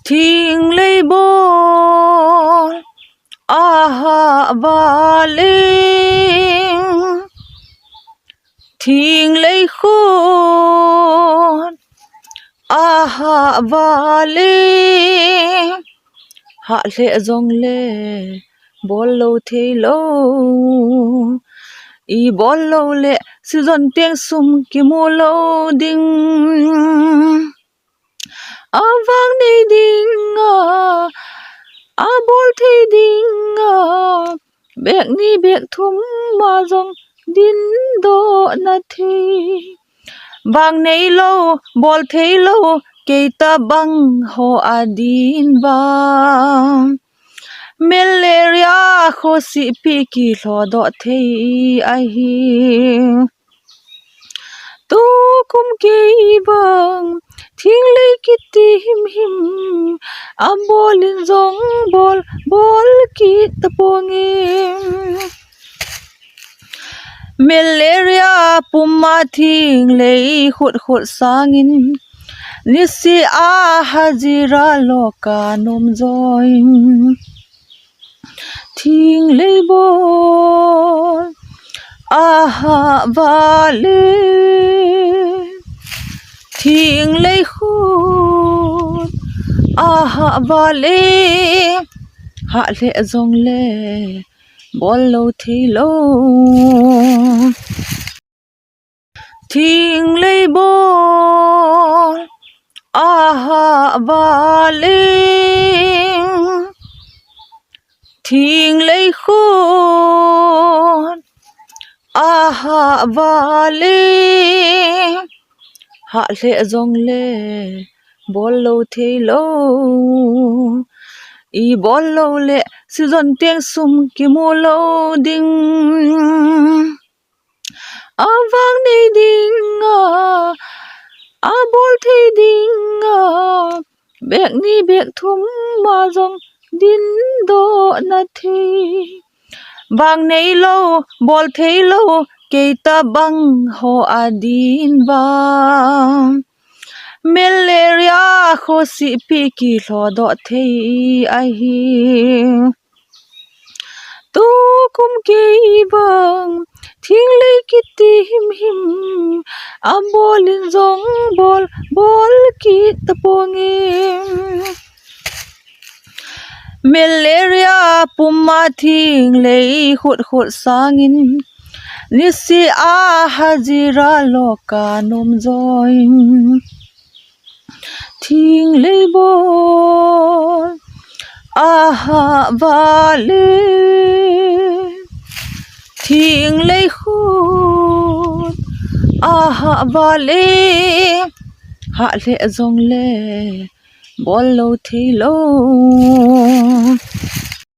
thình lấy bố à và lên thình lấy khôn à và lên hạ lệ dòng lệ bó lâu thế lâu y bó lâu lệ sư dọn tiếng sum kia mô lâu đinh à vang đi đinh à bol thế đinh bẹc ni bẹc thum mà dòng đinh độ na thế vang này lâu bol thế lâu cây ta băng ho adin vang malaria kho si pi ki lo do thei ai hi tu kum ke bang thing le ki tim him a bolin zong bol ki tapongim malaria puma thing le khut sangin nisi a hajira loka nom join thing lấy bol à và lên thing lấy khôn à và lên hạ lệ dòng lệ bol lâu thì lâu thing lấy bol à và lên thình lấy khôn à và lên hạ lệ dòng lệ bó lâu thế lâu y bó lâu lệ sư dọn tiếng sum kia mô lâu đinh à vang đi đinh à bol thế đinh bẹc ni bẹc thum mà dòng đinh độ na thế vang này lâu bol thế lâu cây ta băng ho adin vang malaria kho si pi ki lo do thei ai hi tu kum ke bang thing le ki tim him am bolin zong bol ki tapongim malaria puma thing le khut sangin nisi a hajira loka nom join thing le bol à và lên thing le khôn à và lên hạ lệ dòng lệ bó lâu thế lâu